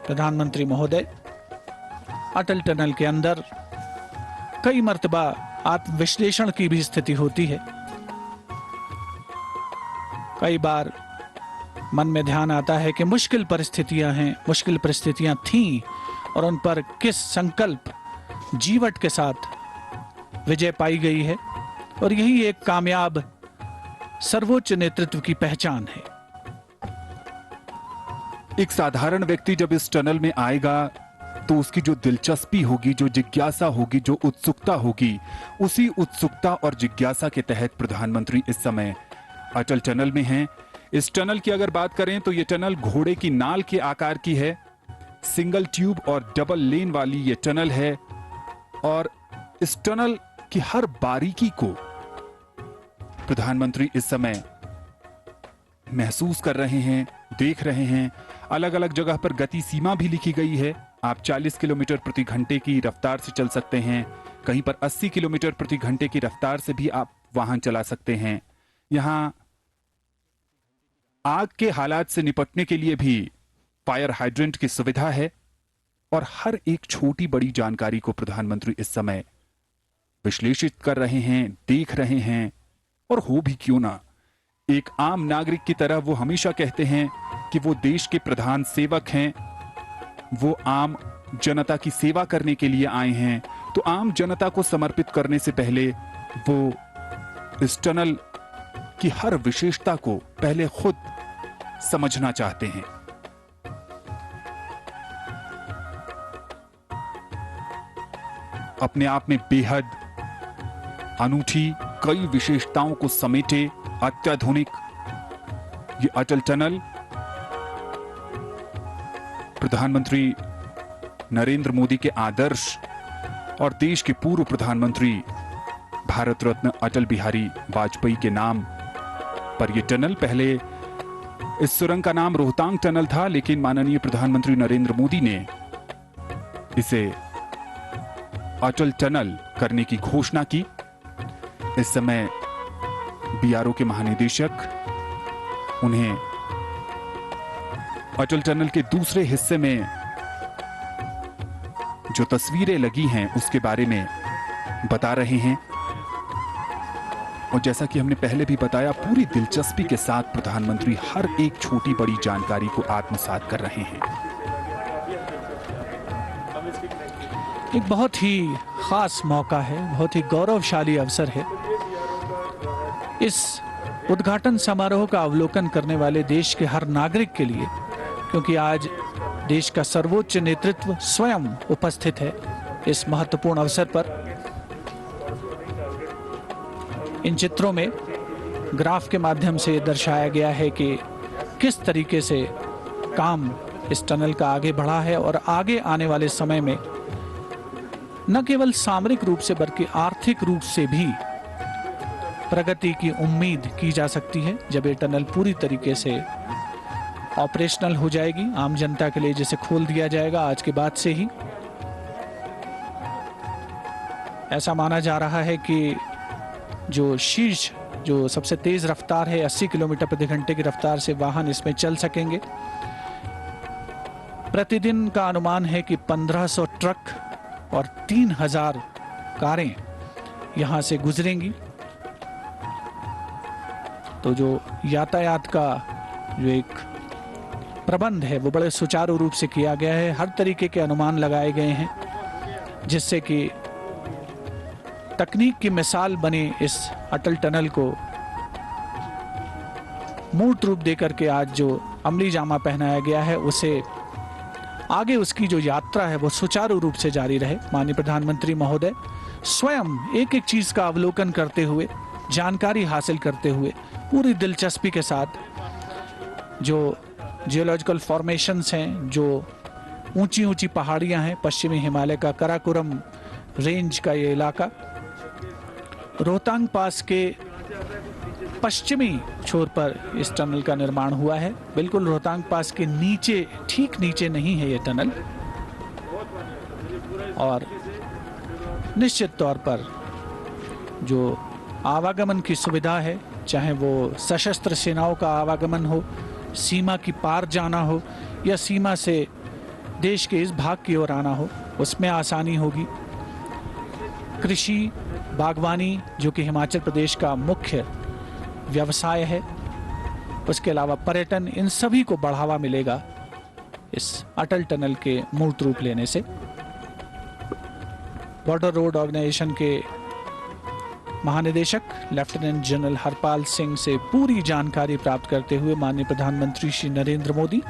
प्रधानमंत्री महोदय, अटल टनल के अंदर कई मर्तबा आत्मविश्लेषण की भी स्थिति होती है। कई बार मन में ध्यान आता है कि मुश्किल परिस्थितियां थीं और उन पर किस संकल्प जीवट के साथ विजय पाई गई है, और यही एक कामयाब सर्वोच्च नेतृत्व की पहचान है। एक साधारण व्यक्ति जब इस टनल में आएगा तो उसकी जो दिलचस्पी होगी, जो जिज्ञासा होगी, जो उत्सुकता होगी, उसी उत्सुकता और जिज्ञासा के तहत प्रधानमंत्री इस समय अटल टनल में हैं। इस टनल की अगर बात करें तो यह टनल घोड़े की नाल के आकार की है। सिंगल ट्यूब और डबल लेन वाली यह टनल है और इस टनल की हर बारीकी को प्रधानमंत्री इस समय महसूस कर रहे हैं, देख रहे हैं। अलग अलग जगह पर गति सीमा भी लिखी गई है। आप 40 किलोमीटर प्रति घंटे की रफ्तार से चल सकते हैं, कहीं पर 80 किलोमीटर प्रति घंटे की रफ्तार से भी आप वाहन चला सकते हैं। यहां आग के हालात से निपटने के लिए भी फायर हाइड्रेंट की सुविधा है और हर एक छोटी बड़ी जानकारी को प्रधानमंत्री इस समय विश्लेषित कर रहे हैं, देख रहे हैं। और हो भी क्यों ना, एक आम नागरिक की तरह वो हमेशा कहते हैं कि वो देश के प्रधान सेवक हैं, वो आम जनता की सेवा करने के लिए आए हैं। तो आम जनता को समर्पित करने से पहले वो इस टनल की हर विशेषता को पहले खुद समझना चाहते हैं। अपने आप में बेहद अनूठी कई विशेषताओं को समेटे अत्याधुनिक ये अटल टनल प्रधानमंत्री नरेंद्र मोदी के आदर्श और देश के पूर्व प्रधानमंत्री भारत रत्न अटल बिहारी वाजपेयी के नाम पर यह टनल, पहले इस सुरंग का नाम रोहतांग टनल था, लेकिन माननीय प्रधानमंत्री नरेंद्र मोदी ने इसे अटल टनल करने की घोषणा की। इस समय बीआरओ के महानिदेशक उन्हें अटल टनल के दूसरे हिस्से में जो तस्वीरें लगी हैं उसके बारे में बता रहे हैं। और जैसा कि हमने पहले भी बताया, पूरी दिलचस्पी के साथ प्रधानमंत्री हर एक छोटी बड़ी जानकारी को आत्मसात कर रहे हैं। एक बहुत ही खास मौका है, बहुत ही गौरवशाली अवसर है। इस उद्घाटन समारोह का अवलोकन करने वाले देश के हर नागरिक के लिए, क्योंकि आज देश का सर्वोच्च नेतृत्व स्वयं उपस्थित है इस महत्वपूर्ण अवसर पर। इन चित्रों में ग्राफ के माध्यम से दर्शाया गया है कि किस तरीके से काम इस टनल का आगे बढ़ा है और आगे आने वाले समय में न केवल सामरिक रूप से बल्कि आर्थिक रूप से भी प्रगति की उम्मीद की जा सकती है जब ये टनल पूरी तरीके से ऑपरेशनल हो जाएगी, आम जनता के लिए जिसे खोल दिया जाएगा आज के बाद से ही। ऐसा माना जा रहा है कि जो सबसे तेज रफ्तार है 80 किलोमीटर प्रति घंटे की रफ्तार से वाहन इसमें चल सकेंगे। प्रतिदिन का अनुमान है कि 1500 ट्रक और 3000 कारें यहां से गुजरेंगी। तो जो यातायात का जो एक प्रबंध है वो बड़े सुचारू रूप से किया गया है। हर तरीके के अनुमान लगाए गए हैं जिससे कि तकनीक की मिसाल बने इस अटल टनल को मूर्त रूप देकर के आज जो अमली जामा पहनाया गया है उसे आगे उसकी जो यात्रा है वो सुचारू रूप से जारी रहे। माननीय प्रधानमंत्री महोदय स्वयं एक एक चीज का अवलोकन करते हुए, जानकारी हासिल करते हुए, पूरी दिलचस्पी के साथ जो जियोलॉजिकल फॉर्मेशंस हैं, जो ऊंची ऊंची पहाड़ियां हैं, पश्चिमी हिमालय का कराकोरम रेंज का ये इलाका, रोहतांग पास के पश्चिमी छोर पर इस टनल का निर्माण हुआ है। बिल्कुल रोहतांग पास के नीचे, ठीक नीचे नहीं है ये टनल। और निश्चित तौर पर जो आवागमन की सुविधा है, चाहे वो सशस्त्र सेनाओं का आवागमन हो, सीमा की पार जाना हो या सीमा से देश के इस भाग की ओर आना हो उसमें आसानी होगी। कृषि, बागवानी जो कि हिमाचल प्रदेश का मुख्य व्यवसाय है, उसके अलावा पर्यटन, इन सभी को बढ़ावा मिलेगा इस अटल टनल के मूर्त रूप लेने से। बॉर्डर रोड ऑर्गेनाइजेशन के महानिदेशक लेफ्टिनेंट जनरल हरपाल सिंह से पूरी जानकारी प्राप्त करते हुए माननीय प्रधानमंत्री श्री नरेंद्र मोदी,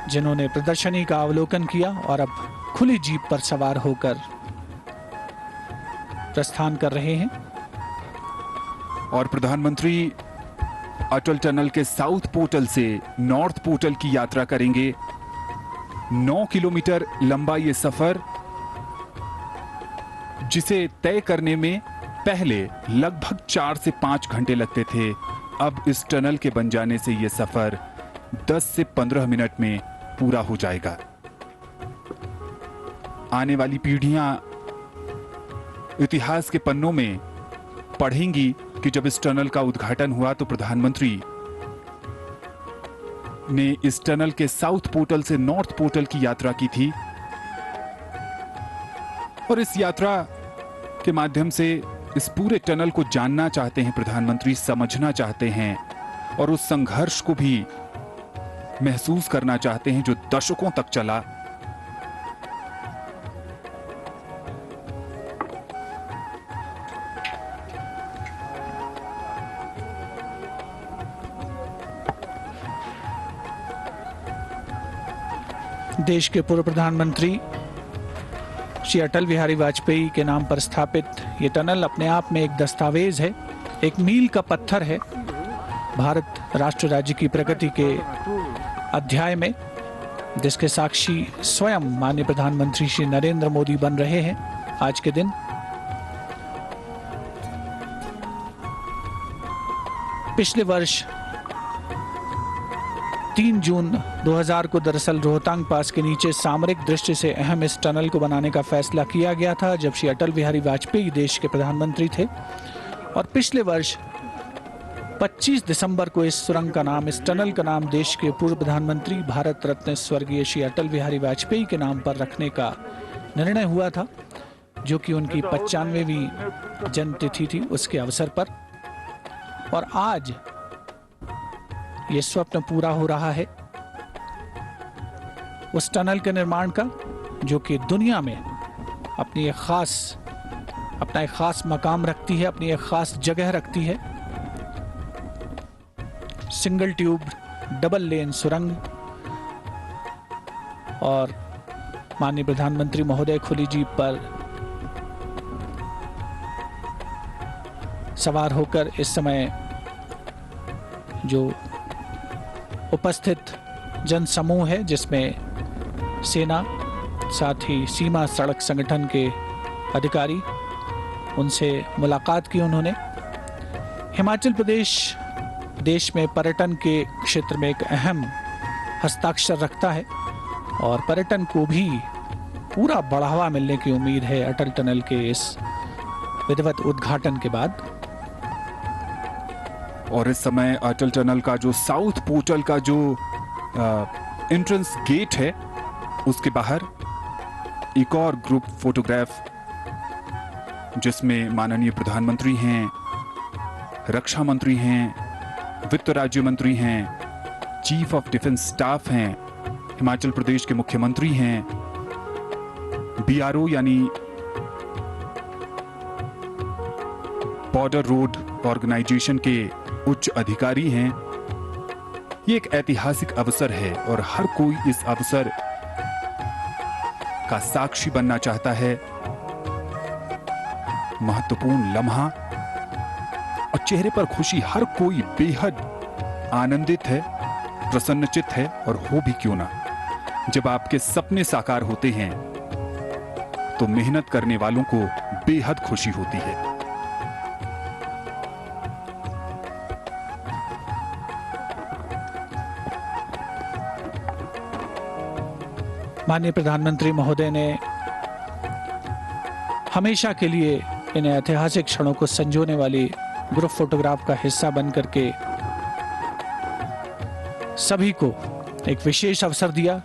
जिन्होंने प्रदर्शनी का अवलोकन किया और अब खुली जीप पर सवार होकर प्रस्थान कर रहे हैं। और प्रधानमंत्री अटल टनल के साउथ पोर्टल से नॉर्थ पोर्टल की यात्रा करेंगे। 9 किलोमीटर लंबा ये सफर, जिसे तय करने में पहले लगभग 4 से 5 घंटे लगते थे, अब इस टनल के बन जाने से यह सफर 10 से 15 मिनट में पूरा हो जाएगा। आने वाली पीढ़ियां इतिहास के पन्नों में पढ़ेंगी कि जब इस टनल का उद्घाटन हुआ तो प्रधानमंत्री ने इस टनल के साउथ पोर्टल से नॉर्थ पोर्टल की यात्रा की थी। और इस यात्रा के माध्यम से इस पूरे टनल को जानना चाहते हैं प्रधानमंत्री, समझना चाहते हैं और उस संघर्ष को भी महसूस करना चाहते हैं जो दशकों तक चला। देश के पूर्व प्रधानमंत्री श्री अटल बिहारी वाजपेयी के नाम पर स्थापित ये टनल अपने आप में एक दस्तावेज है, एक मील का पत्थर है भारत राष्ट्र राज्य की प्रगति के अध्याय में, जिसके साक्षी स्वयं माननीय प्रधानमंत्री श्री नरेंद्र मोदी बन रहे हैं आज के दिन। पिछले वर्ष 3 जून 2000 को दरअसल रोहतांग पास के नीचे सामरिक दृष्टि से अहम इस टनल को बनाने का फैसला किया गया था, जब श्री अटल बिहारी वाजपेयी देश के प्रधानमंत्री थे। और पिछले वर्ष 25 दिसंबर को इस सुरंग का नाम, इस टनल का नाम देश के पूर्व प्रधानमंत्री भारत रत्न स्वर्गीय श्री अटल बिहारी वाजपेयी के नाम पर रखने का निर्णय हुआ था, जो कि उनकी 95वीं जन्मतिथि थी उसके अवसर पर। और आज ये स्वप्न पूरा हो रहा है उस टनल के निर्माण का, जो कि दुनिया में अपना एक खास मकाम रखती है, अपनी एक खास जगह रखती है। सिंगल ट्यूब डबल लेन सुरंग, और माननीय प्रधानमंत्री महोदय खुली जीप पर सवार होकर इस समय जो उपस्थित जनसमूह है, जिसमें सेना, साथ ही सीमा सड़क संगठन के अधिकारी, उनसे मुलाकात की उन्होंने। हिमाचल प्रदेश देश में पर्यटन के क्षेत्र में एक अहम हस्ताक्षर रखता है और पर्यटन को भी पूरा बढ़ावा मिलने की उम्मीद है अटल टनल के इस विधिवत उद्घाटन के बाद। और इस समय अटल टनल का जो साउथ पोर्टल का जो एंट्रेंस गेट है, उसके बाहर एक और ग्रुप फोटोग्राफ, जिसमें माननीय प्रधानमंत्री हैं, रक्षा मंत्री हैं, वित्त राज्य मंत्री हैं, चीफ ऑफ डिफेंस स्टाफ हैं, हिमाचल प्रदेश के मुख्यमंत्री हैं, बीआरओ यानी बॉर्डर रोड ऑर्गेनाइजेशन के उच्च अधिकारी हैं। ये एक ऐतिहासिक अवसर है और हर कोई इस अवसर का साक्षी बनना चाहता है। महत्वपूर्ण लम्हा और चेहरे पर खुशी, हर कोई बेहद आनंदित है, प्रसन्नचित्त है। और हो भी क्यों ना, जब आपके सपने साकार होते हैं तो मेहनत करने वालों को बेहद खुशी होती है। माननीय प्रधानमंत्री महोदय ने हमेशा के लिए इन ऐतिहासिक क्षणों को संजोने वाली ग्रुप फोटोग्राफ का हिस्सा बन करके सभी को एक विशेष अवसर दिया।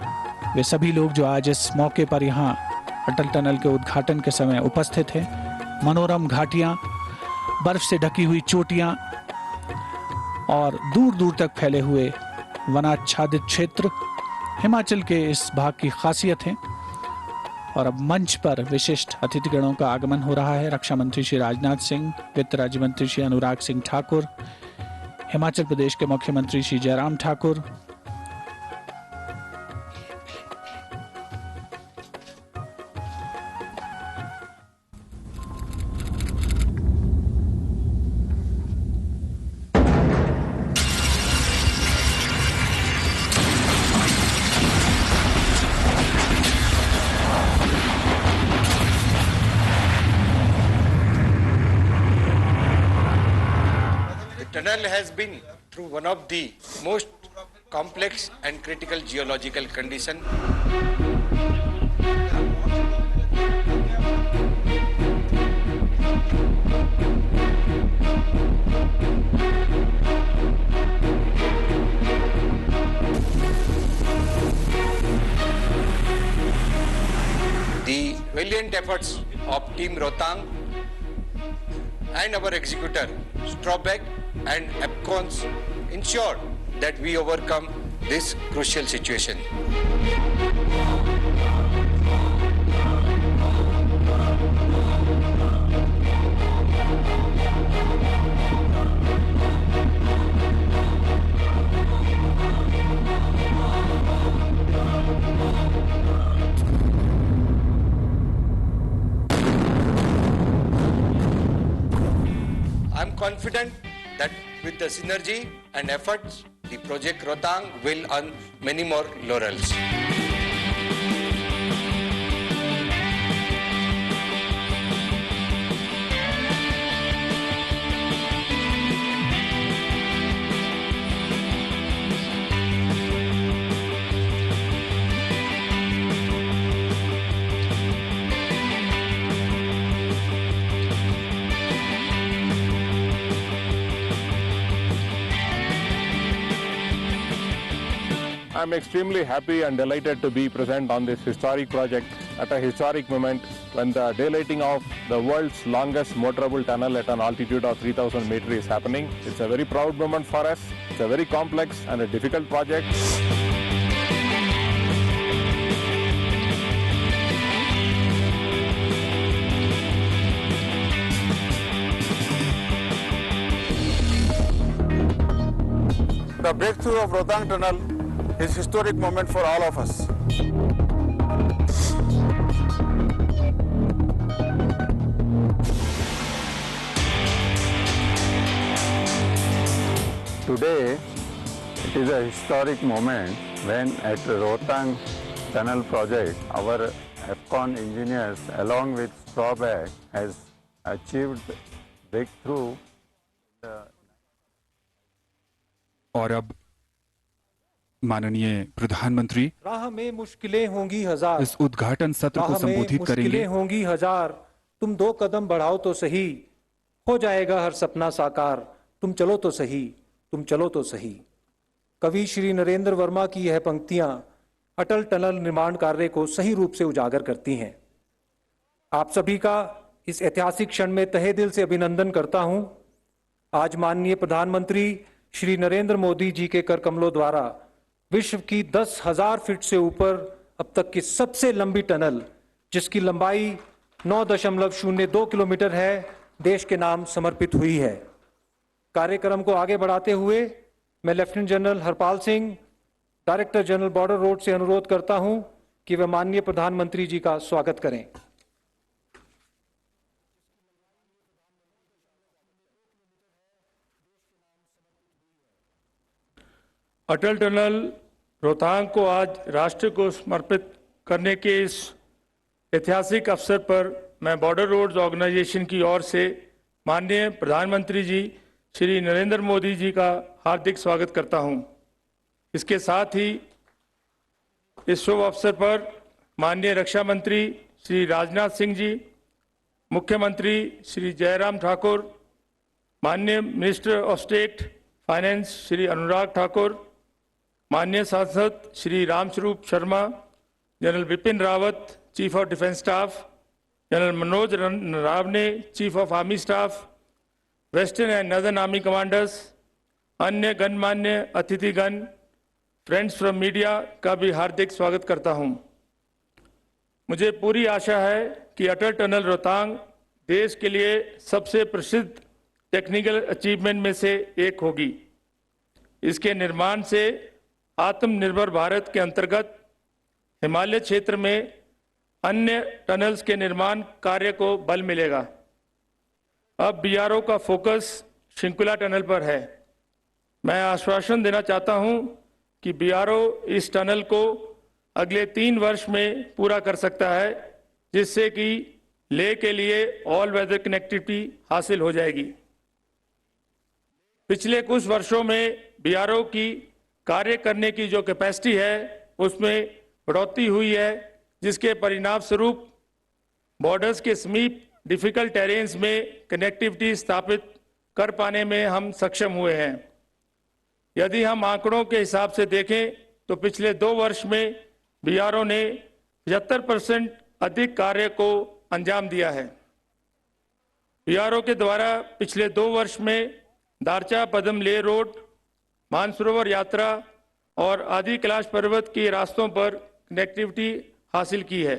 वे सभी लोग जो आज इस मौके पर यहाँ अटल टनल के उद्घाटन के समय उपस्थित हैं। मनोरम घाटियां, बर्फ से ढकी हुई चोटियां और दूर दूर तक फैले हुए वनाच्छादित क्षेत्र हिमाचल के इस भाग की खासियत है। और अब मंच पर विशिष्ट अतिथिगणों का आगमन हो रहा है। रक्षा मंत्री श्री राजनाथ सिंह, वित्त राज्य मंत्री श्री अनुराग सिंह ठाकुर, हिमाचल प्रदेश के मुख्यमंत्री Shri Jairam Thakur, Tunnel has been through one of the most complex and critical geological condition. The valiant efforts of Team Rohtang and our executor Strawbeck and APCONs ensured that we overcome this crucial situation. I'm confident that with the synergy and efforts, the Project Rohtang will earn many more laurels. I'm extremely happy and delighted to be present on this historic project at a historic moment when the daylighting of the world's longest motorable tunnel at an altitude of 3,000 meters is happening. It's a very proud moment for us. It's a very complex and a difficult project. The breakthrough of Rohtang Tunnel is a historic moment for all of us. Today, it is a historic moment when at Rohtang Tunnel project, our APCON engineers along with Strawbeck has achieved breakthrough. और अब माननीय प्रधानमंत्री राह में मुश्किलें होंगी हजार, इस उद्घाटन सत्र को संबोधित करेंगे। मुश्किलें होंगी हजार, तुम 2 कदम बढ़ाओ तो सही, हो जाएगा हर सपना साकार, तुम चलो तो सही, तुम चलो तो सही। कवि श्री नरेंद्र वर्मा की यह पंक्तियां अटल टनल निर्माण कार्य को सही रूप से उजागर करती हैं। आप सभी का इस ऐतिहासिक क्षण में तहे दिल से अभिनंदन करता हूं। आज माननीय प्रधानमंत्री श्री नरेंद्र मोदी जी के कर कमलों द्वारा विश्व की 10,000 फीट से ऊपर अब तक की सबसे लंबी टनल, जिसकी लंबाई 9.02 किलोमीटर है, देश के नाम समर्पित हुई है। कार्यक्रम को आगे बढ़ाते हुए मैं lieutenant general Harpal Singh, director general border road से अनुरोध करता हूं कि वे माननीय प्रधानमंत्री जी का स्वागत करें। अटल टनल रोहतांग को आज राष्ट्र को समर्पित करने के इस ऐतिहासिक अवसर पर मैं बॉर्डर रोड्स ऑर्गेनाइजेशन की ओर से माननीय प्रधानमंत्री जी श्री नरेंद्र मोदी जी का हार्दिक स्वागत करता हूं। इसके साथ ही इस शुभ अवसर पर माननीय रक्षा मंत्री श्री राजनाथ सिंह जी, मुख्यमंत्री श्री जयराम ठाकुर, माननीय minister of state finance Shri Anurag Thakur, माननीय सांसद Shri Ramswaroop Sharma, general Bipin Rawat, chief of defence staff, general Manoj Naravane, chief of army staff, western and northern army commanders, अन्य गणमान्य अतिथिगण, फ्रेंड्स फ्रॉम मीडिया का भी हार्दिक स्वागत करता हूं। मुझे पूरी आशा है कि अटल टनल रोहतांग देश के लिए सबसे प्रसिद्ध टेक्निकल अचीवमेंट में से एक होगी। इसके निर्माण से आत्मनिर्भर भारत के अंतर्गत हिमालय क्षेत्र में अन्य टनल्स के निर्माण कार्य को बल मिलेगा। अब बीआरओ का फोकस शृंखला टनल पर है। मैं आश्वासन देना चाहता हूं कि बीआरओ इस टनल को अगले 3 वर्ष में पूरा कर सकता है, जिससे कि लेह के लिए ऑल वेदर कनेक्टिविटी हासिल हो जाएगी। पिछले कुछ वर्षों में बीआरओ की कार्य करने की जो कैपेसिटी है उसमें बढ़ोतरी हुई है, जिसके परिणाम स्वरूप बॉर्डर्स के समीप डिफिकल्ट टेरेन्स में कनेक्टिविटी स्थापित कर पाने में हम सक्षम हुए हैं। यदि हम आंकड़ों के हिसाब से देखें तो पिछले 2 वर्ष में बीआरओ ने 75% अधिक कार्य को अंजाम दिया है। बीआरओ के द्वारा पिछले 2 वर्ष में दारचा पदम लेह रोड, मानसरोवर यात्रा और आदि कैलाश पर्वत के रास्तों पर कनेक्टिविटी हासिल की है।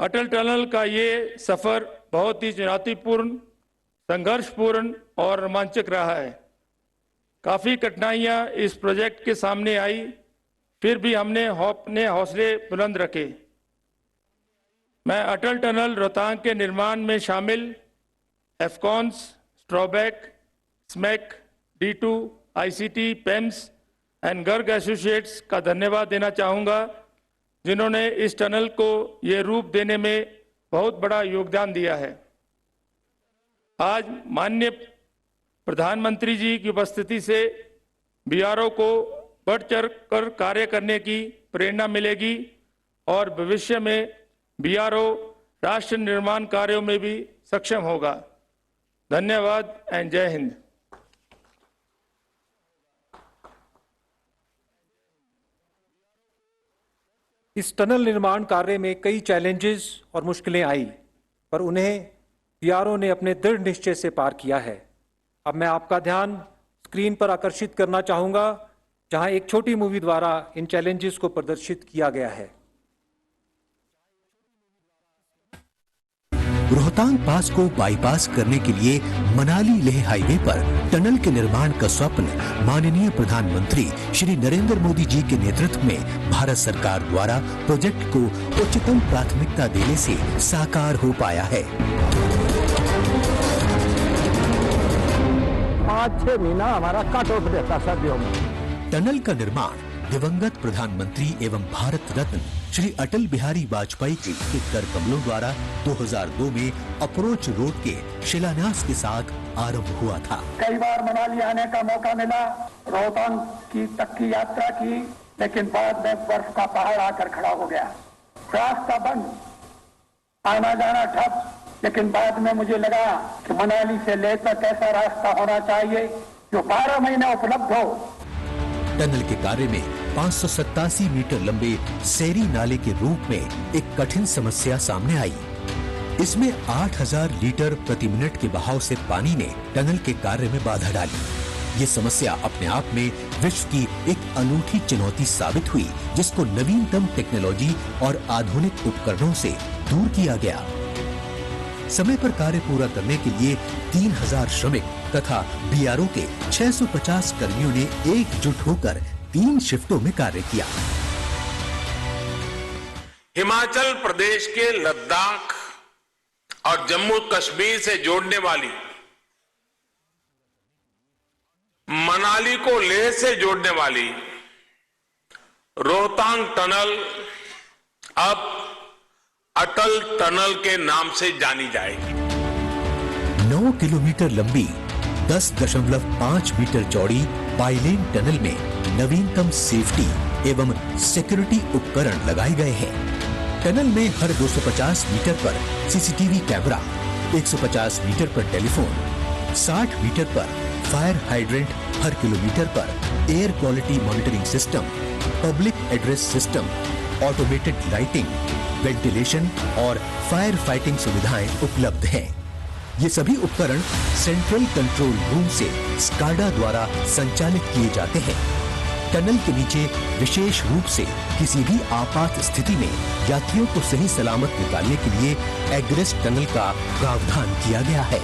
अटल टनल का ये सफर बहुत ही चुनौतीपूर्ण, संघर्षपूर्ण और रोमांचक रहा है। काफी कठिनाइयां इस प्रोजेक्ट के सामने आई, फिर भी हमने अपने हौसले बुलंद रखे। मैं अटल टनल रोहतांग के निर्माण में शामिल Afcons, Strabag, SMEC, D2, ICT, पेम्स एंड गर्ग एसोसिएट्स का धन्यवाद देना चाहूँगा, जिन्होंने इस टनल को ये रूप देने में बहुत बड़ा योगदान दिया है। आज माननीय प्रधानमंत्री जी की उपस्थिति से बीआरओ को बढ़ चढ़ कर कार्य करने की प्रेरणा मिलेगी और भविष्य में बीआरओ राष्ट्र निर्माण कार्यों में भी सक्षम होगा। धन्यवाद एंड जय हिंद। इस टनल निर्माण कार्य में कई चैलेंजेस और मुश्किलें आई, पर उन्हें बीआरओ ने अपने दृढ़ निश्चय से पार किया है। अब मैं आपका ध्यान स्क्रीन पर आकर्षित करना चाहूंगा, जहां एक छोटी मूवी द्वारा इन चैलेंजेस को प्रदर्शित किया गया है। रोहतांग पास को बाईपास करने के लिए मनाली लेह हाईवे पर टनल के निर्माण का स्वप्न माननीय प्रधानमंत्री श्री नरेंद्र मोदी जी के नेतृत्व में भारत सरकार द्वारा प्रोजेक्ट को उच्चतम प्राथमिकता देने से साकार हो पाया है। 5-6 महीना हमारा कट ऑफ रहता सर्दियों में। टनल का निर्माण दिवंगत प्रधानमंत्री एवं भारत रत्न श्री अटल बिहारी वाजपेयी जी के कर कमलों द्वारा 2002 में अप्रोच रोड के शिलान्यास के साथ आरंभ हुआ था। कई बार मनाली आने का मौका मिला, रोहतांग की तक की यात्रा की, लेकिन बाद में बर्फ का पहाड़ आकर खड़ा हो गया, रास्ता बंद, आना जाना ठप। लेकिन बाद में मुझे लगा कि मनाली से लेह तक ऐसा रास्ता होना चाहिए जो 12 महीने उपलब्ध हो। टनल के कार्य में 587 मीटर लंबे सेरी नाले के रूप में एक कठिन समस्या सामने आई। इसमें 8000 लीटर प्रति मिनट के बहाव से पानी ने टनल के कार्य में बाधा डाली। ये समस्या अपने आप में विश्व की एक अनूठी चुनौती साबित हुई, जिसको नवीनतम टेक्नोलॉजी और आधुनिक उपकरणों से दूर किया गया। समय पर कार्य पूरा करने के लिए 3000 श्रमिक तथा बीआरओ के 650 कर्मियों ने एकजुट होकर 3 शिफ्टों में कार्य किया। हिमाचल प्रदेश के लद्दाख और जम्मू कश्मीर से जोड़ने वाली, मनाली को लेह से जोड़ने वाली रोहतांग टनल अब अटल टनल के नाम से जानी जाएगी। 9 किलोमीटर लंबी 10.5 मीटर चौड़ी बाइलेन टनल में नवीनतम सेफ्टी एवं सिक्योरिटी उपकरण लगाए गए हैं। टनल में हर 250 मीटर पर सीसीटीवी कैमरा, 150 मीटर पर टेलीफोन, 60 मीटर पर फायर हाइड्रेंट, हर किलोमीटर पर air quality monitoring system, public address system, automated lighting, ventilation और फायर फाइटिंग सुविधाएं उपलब्ध हैं। ये सभी उपकरण सेंट्रल कंट्रोल रूम से स्काडा द्वारा संचालित किए जाते हैं। टनल के नीचे विशेष रूप से किसी भी आपात स्थिति में यात्रियों को सही सलामत निकालने के लिए एग्रेस टनल का प्रावधान किया गया है।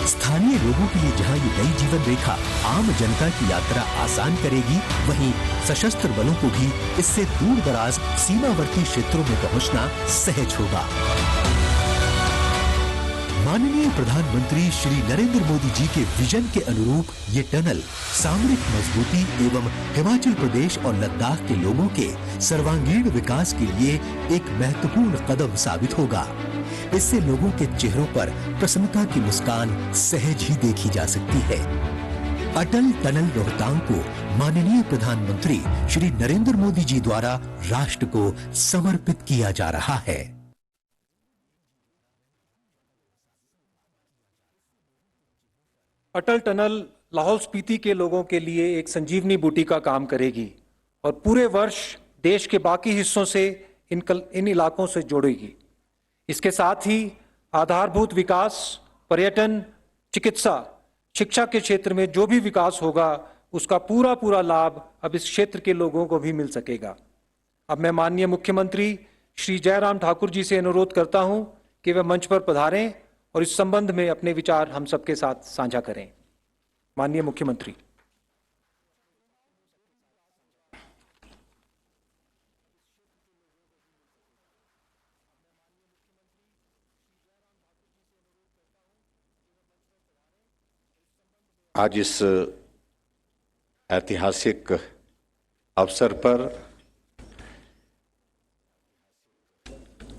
स्थानीय लोगों के लिए जहां ये नई जीवन रेखा आम जनता की यात्रा आसान करेगी, वहीं सशस्त्र बलों को भी इससे दूर दराज सीमावर्ती क्षेत्रों में पहुंचना सहज होगा। माननीय प्रधानमंत्री श्री नरेंद्र मोदी जी के विजन के अनुरूप ये टनल सामरिक मजबूती एवं हिमाचल प्रदेश और लद्दाख के लोगों के सर्वांगीण विकास के लिए एक महत्वपूर्ण कदम साबित होगा। इससे लोगों के चेहरों पर प्रसन्नता की मुस्कान सहज ही देखी जा सकती है। अटल टनल रोहतांग को माननीय प्रधानमंत्री श्री नरेंद्र मोदी जी द्वारा राष्ट्र को समर्पित किया जा रहा है। अटल टनल लाहौल स्पीति के लोगों के लिए एक संजीवनी बूटी का काम करेगी और पूरे वर्ष देश के बाकी हिस्सों से इन इलाकों से जोड़ेगी। इसके साथ ही आधारभूत विकास, पर्यटन, चिकित्सा, शिक्षा के क्षेत्र में जो भी विकास होगा उसका पूरा लाभ अब इस क्षेत्र के लोगों को भी मिल सकेगा। अब मैं माननीय मुख्यमंत्री श्री जयराम ठाकुर जी से अनुरोध करता हूं कि वे मंच पर पधारें और इस संबंध में अपने विचार हम सबके साथ साझा करें। माननीय मुख्यमंत्री। आज इस ऐतिहासिक अवसर पर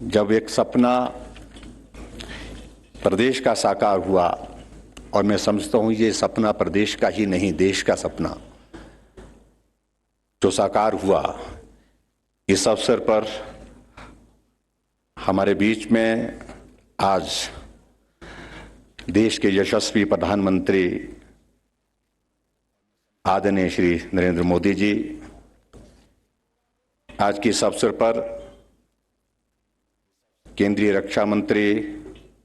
जब एक सपना प्रदेश का साकार हुआ, और मैं समझता हूं ये सपना प्रदेश का ही नहीं देश का सपना जो साकार हुआ, इस अवसर पर हमारे बीच में आज देश के यशस्वी प्रधानमंत्री आदरणीय श्री नरेंद्र मोदी जी, आज के इस अवसर पर केंद्रीय रक्षा मंत्री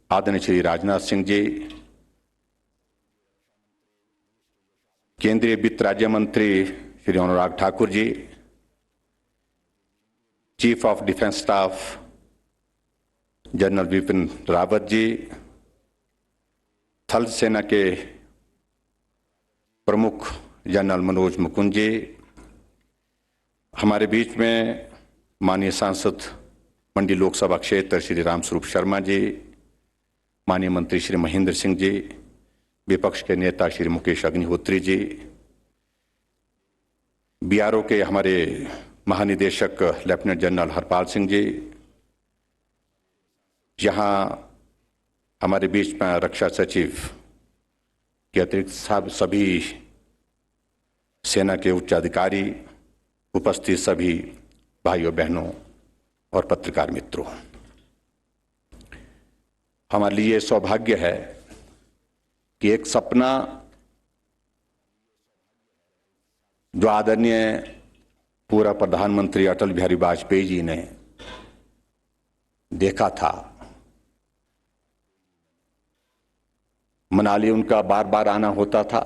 आदरणीय श्री राजनाथ सिंह जी, केंद्रीय वित्त राज्य मंत्री Shri Anurag Thakur ji, chief of defence staff general Bipin Rawat ji, थल सेना के प्रमुख जनरल मनोज मुकुंद जी, हमारे बीच में माननीय सांसद मंडी लोकसभा क्षेत्र श्री रामस्वरूप शर्मा जी, माननीय मंत्री श्री महेंद्र सिंह जी, विपक्ष के नेता श्री मुकेश अग्निहोत्री जी, बीआरओ के हमारे महानिदेशक लेफ्टिनेंट जनरल हरपाल सिंह जी, यहाँ हमारे बीच में रक्षा सचिव के अतिरिक्त सभी सेना के उच्च अधिकारी, उपस्थित सभी भाइयों बहनों और पत्रकार मित्रों, हमारे लिए सौभाग्य है कि एक सपना जो आदरणीय पूर्व प्रधानमंत्री अटल बिहारी वाजपेयी जी ने देखा था, मनाली उनका बार बार आना होता था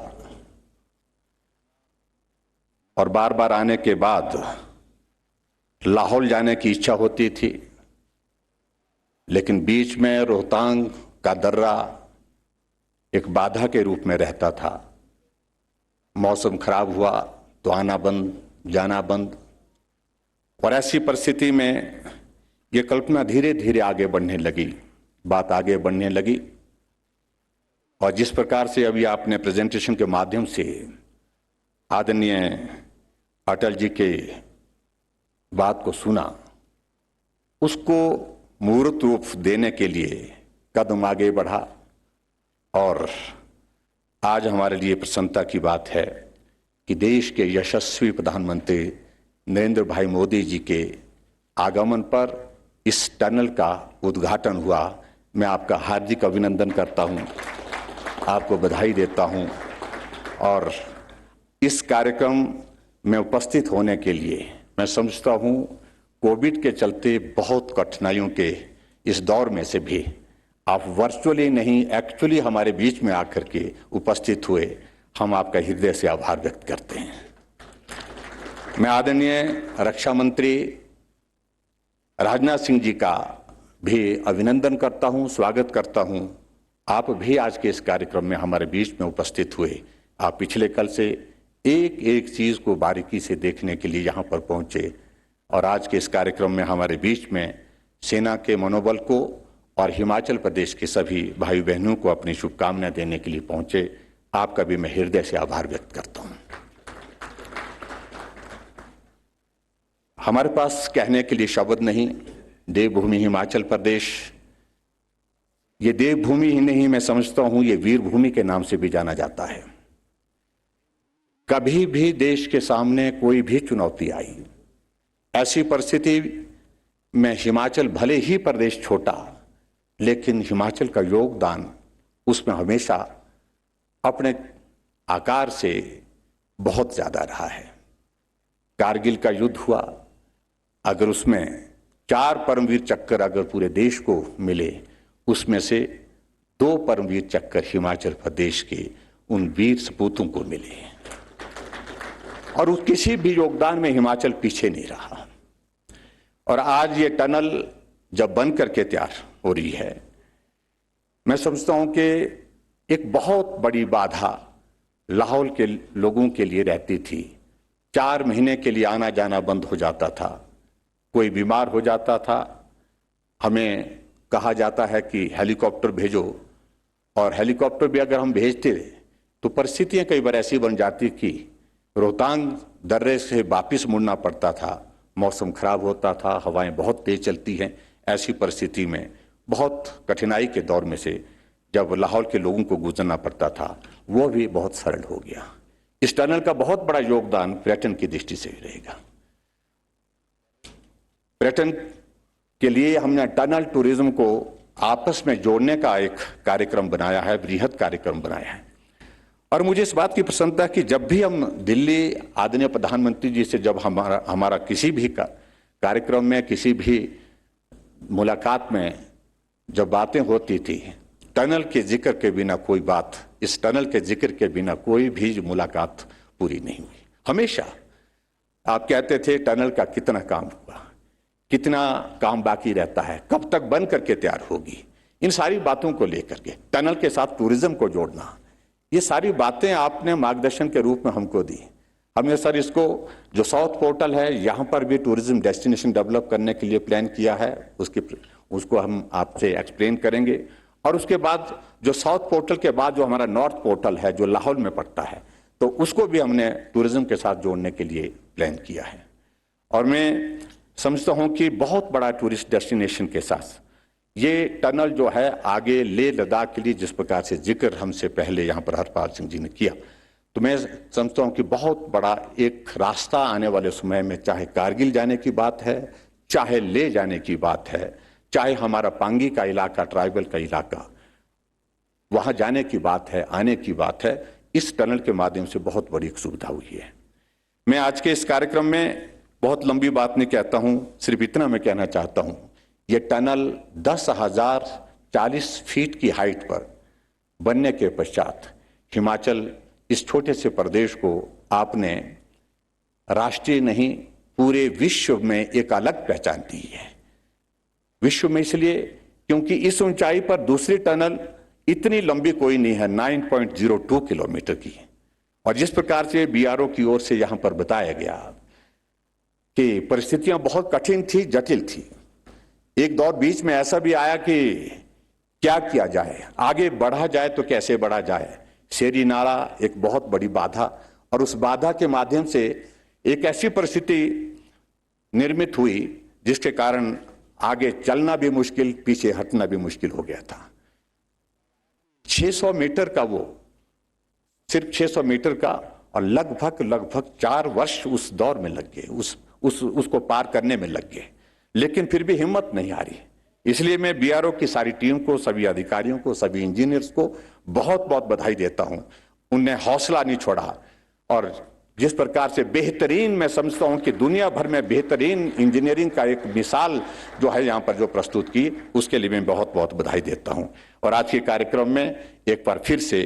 और बार बार आने के बाद लाहौल जाने की इच्छा होती थी, लेकिन बीच में रोहतांग का दर्रा एक बाधा के रूप में रहता था। मौसम खराब हुआ तो आना बंद, जाना बंद, और ऐसी परिस्थिति में ये कल्पना धीरे धीरे आगे बढ़ने लगी, बात आगे बढ़ने लगी, और जिस प्रकार से अभी आपने प्रेजेंटेशन के माध्यम से आदरणीय अटल जी के बात को सुना, उसको मूर्त रूप देने के लिए कदम आगे बढ़ा। और आज हमारे लिए प्रसन्नता की बात है कि देश के यशस्वी प्रधानमंत्री नरेंद्र भाई मोदी जी के आगमन पर इस टनल का उद्घाटन हुआ। मैं आपका हार्दिक अभिनंदन करता हूं, आपको बधाई देता हूं। और इस कार्यक्रम में उपस्थित होने के लिए मैं समझता हूं कोविड के चलते बहुत कठिनाइयों के इस दौर में से भी आप वर्चुअली नहीं एक्चुअली हमारे बीच में आकर के उपस्थित हुए, हम आपका हृदय से आभार व्यक्त करते हैं। मैं आदरणीय रक्षा मंत्री राजनाथ सिंह जी का भी अभिनंदन करता हूं, स्वागत करता हूं। आप भी आज के इस कार्यक्रम में हमारे बीच में उपस्थित हुए। आप पिछले कल से एक एक चीज को बारीकी से देखने के लिए यहां पर पहुंचे और आज के इस कार्यक्रम में हमारे बीच में सेना के मनोबल को और हिमाचल प्रदेश के सभी भाई बहनों को अपनी शुभकामनाएं देने के लिए पहुंचे। आपका भी मैं हृदय से आभार व्यक्त करता हूं। हमारे पास कहने के लिए शब्द नहीं। देवभूमि हिमाचल प्रदेश, ये देवभूमि ही नहीं, मैं समझता हूं ये वीर भूमि के नाम से भी जाना जाता है। कभी भी देश के सामने कोई भी चुनौती आई, ऐसी परिस्थिति में हिमाचल भले ही प्रदेश छोटा, लेकिन हिमाचल का योगदान उसमें हमेशा अपने आकार से बहुत ज्यादा रहा है। कारगिल का युद्ध हुआ, अगर उसमें 4 परमवीर चक्र अगर पूरे देश को मिले, उसमें से 2 परमवीर चक्र हिमाचल प्रदेश के उन वीर सपूतों को मिले और उस किसी भी योगदान में हिमाचल पीछे नहीं रहा। और आज ये टनल जब बन करके तैयार हो रही है, मैं समझता हूं कि एक बहुत बड़ी बाधा लाहौल के लोगों के लिए रहती थी। 4 महीने के लिए आना जाना बंद हो जाता था, कोई बीमार हो जाता था, हमें कहा जाता है कि हेलीकॉप्टर भेजो, और हेलीकॉप्टर भी अगर हम भेजते तो परिस्थितियां कई बार ऐसी बन जाती कि रोहतांग दर्रे से वापिस मुड़ना पड़ता था, मौसम खराब होता था, हवाएं बहुत तेज चलती हैं। ऐसी परिस्थिति में बहुत कठिनाई के दौर में से जब लाहौल के लोगों को गुजरना पड़ता था, वो भी बहुत सरल हो गया। इस टनल का बहुत बड़ा योगदान पर्यटन की दृष्टि से रहेगा। पर्यटन के लिए हमने टनल टूरिज्म को आपस में जोड़ने का एक कार्यक्रम बनाया है, बृहद कार्यक्रम बनाया है। और मुझे इस बात की प्रसन्नता है कि जब भी हम दिल्ली आदरणीय प्रधानमंत्री जी से जब हमारा किसी भी कार्यक्रम में, किसी भी मुलाकात में जब बातें होती थी, टनल के जिक्र के बिना कोई बात, इस टनल के जिक्र के बिना कोई भी मुलाकात पूरी नहीं हुई। हमेशा आप कहते थे टनल का कितना काम हुआ, कितना काम बाकी रहता है, कब तक बन करके तैयार होगी। इन सारी बातों को लेकर के टनल के साथ टूरिज्म को जोड़ना, ये सारी बातें आपने मार्गदर्शन के रूप में हमको दी। हमने सर इसको जो साउथ पोर्टल है, यहाँ पर भी टूरिज्म डेस्टिनेशन डेवलप करने के लिए प्लान किया है, उसको हम आपसे एक्सप्लेन करेंगे। और उसके बाद जो साउथ पोर्टल के बाद जो हमारा नॉर्थ पोर्टल है, जो लाहौल में पड़ता है, तो उसको भी हमने टूरिज्म के साथ जोड़ने के लिए प्लान किया है। और मैं समझता हूँ कि बहुत बड़ा टूरिस्ट डेस्टिनेशन के साथ ये टनल जो है आगे लेह लद्दाख के लिए जिस प्रकार से जिक्र हमसे पहले यहाँ पर हरपाल सिंह जी ने किया, तो मैं समझता हूँ कि बहुत बड़ा एक रास्ता आने वाले समय में, चाहे कारगिल जाने की बात है, चाहे ले जाने की बात है, चाहे हमारा पांगी का इलाका, ट्राइबल का इलाका, वहां जाने की बात है, आने की बात है, इस टनल के माध्यम से बहुत बड़ी सुविधा हुई है। मैं आज के इस कार्यक्रम में बहुत लंबी बात नहीं कहता हूं, सिर्फ इतना मैं कहना चाहता हूं, ये टनल 10,040 फीट की हाइट पर बनने के पश्चात हिमाचल इस छोटे से प्रदेश को आपने राष्ट्रीय नहीं पूरे विश्व में एक अलग पहचान दी है। विश्व में इसलिए क्योंकि इस ऊंचाई पर दूसरी टनल इतनी लंबी कोई नहीं है, 9.02 किलोमीटर की। और जिस प्रकार से बीआरओ की ओर से यहां पर बताया गया कि परिस्थितियां बहुत कठिन थी, जटिल थी, एक दौर बीच में ऐसा भी आया कि क्या किया जाए, आगे बढ़ा जाए तो कैसे बढ़ा जाए। शेरी नाला एक बहुत बड़ी बाधा, और उस बाधा के माध्यम से एक ऐसी परिस्थिति निर्मित हुई जिसके कारण आगे चलना भी मुश्किल, पीछे हटना भी मुश्किल हो गया था। 600 मीटर का वो, सिर्फ 600 मीटर का, और लगभग 4 वर्ष उस दौर में लग गए, उसको पार करने में लग गए, लेकिन फिर भी हिम्मत नहीं आ रही। इसलिए मैं बीआरओ की सारी टीम को, सभी अधिकारियों को, सभी इंजीनियर्स को बहुत बहुत बधाई देता हूं। उनने हौसला नहीं छोड़ा और जिस प्रकार से बेहतरीन, मैं समझता हूं कि दुनिया भर में बेहतरीन इंजीनियरिंग का एक मिसाल जो है यहाँ पर जो प्रस्तुत की, उसके लिए मैं बहुत बहुत बधाई देता हूं। और आज के कार्यक्रम में एक बार फिर से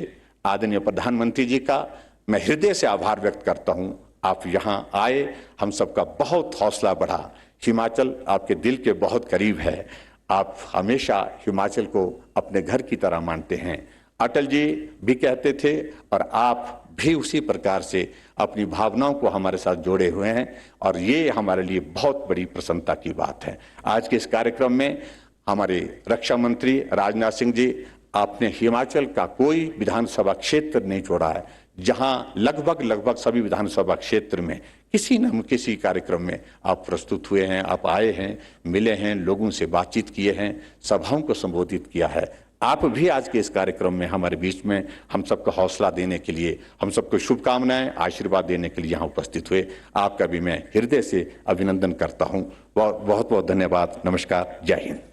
आदरणीय प्रधानमंत्री जी का मैं हृदय से आभार व्यक्त करता हूं। आप यहाँ आए, हम सबका बहुत हौसला बढ़ा। हिमाचल आपके दिल के बहुत करीब है, आप हमेशा हिमाचल को अपने घर की तरह मानते हैं। अटल जी भी कहते थे और आप भी उसी प्रकार से अपनी भावनाओं को हमारे साथ जोड़े हुए हैं, और ये हमारे लिए बहुत बड़ी प्रसन्नता की बात है। आज के इस कार्यक्रम में हमारे रक्षा मंत्री राजनाथ सिंह जी, आपने हिमाचल का कोई विधानसभा क्षेत्र नहीं छोड़ा है, जहां लगभग सभी विधानसभा क्षेत्र में किसी न किसी कार्यक्रम में आप प्रस्तुत हुए हैं, आप आए हैं, मिले हैं, लोगों से बातचीत किए हैं, सभाओं को संबोधित किया है। आप भी आज के इस कार्यक्रम में हमारे बीच में हम सबको हौसला देने के लिए, हम सबको शुभकामनाएं, आशीर्वाद देने के लिए यहाँ उपस्थित हुए। आपका भी मैं हृदय से अभिनंदन करता हूँ। बहुत बहुत धन्यवाद। नमस्कार। जय हिंद।